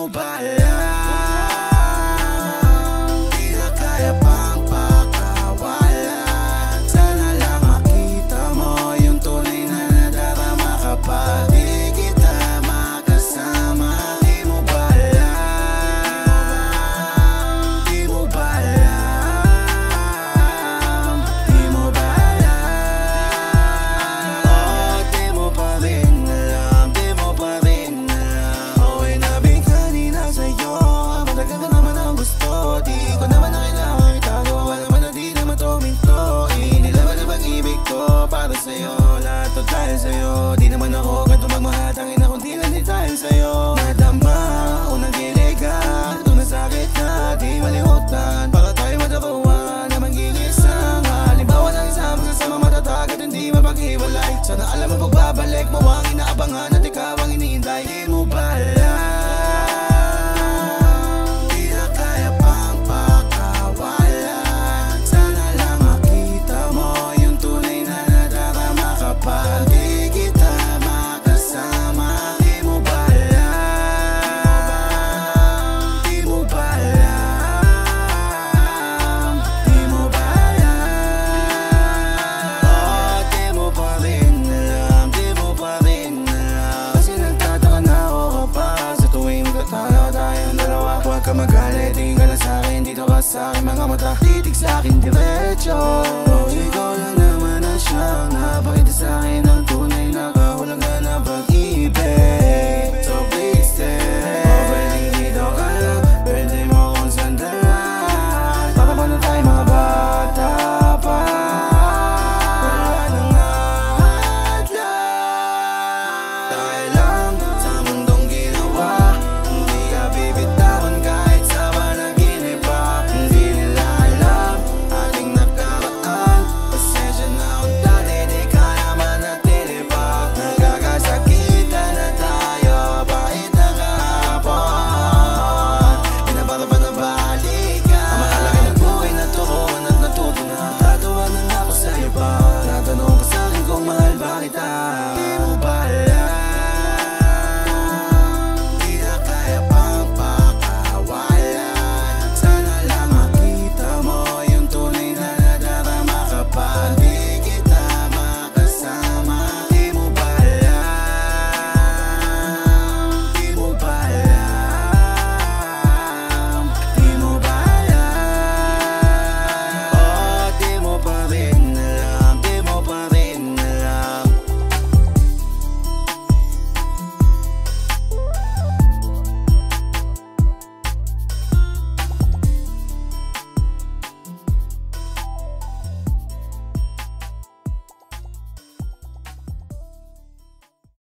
mo ba alam? Di na kaya pang pakawalan. Sana lang makita mo yung tunay na nadarama kapag di kita makasama. Di mo ba alam? Di mo ba alam? Di mo ba alam? Oh, di mo pa rin alam. Di mo pa rin alam. Okay na big kanina sa'yo. Matagal ka naman ang gusto. Di ko naman na kailangan itago. Wala naman na di naman tuminto. Inilaban na pag-ibig ko para sa'yo. Lahat to dahil sa'yo. Di naman ako ganito magmahal. Tangin na kung di lang di dahil sa'yo. Nadama unang kiligan. Ito na sakit na di malimutan. Para tayo madakuha na magiging halimbawa ng isang magsasama matatag at hindi mapaghiwalay. Sana alam mo pagbabalik mo ang inaabangan at ikaw ang iniintay. Di mo ba alam? Di na kaya pang pakawalan. Sana lang makita mo yung tunay na nadarama kapag di kita makasama. Di mo ba alam? Di mo ba alam? Di mo ba alam? Oh, di mo pa rin alam. Di mo pa rin alam. Kasi nagtataka na ako kapag sa tuwing magkatayo tayong dalawa. Huwag ka magalit, tingin ka lang sa'kin. Dito ka sa'kin, mga mata titig sa'kin diretso. Oh, ikaw lang naman ang siyang napakita sa'kin ng tunay na kahulangan ng pag-ibig.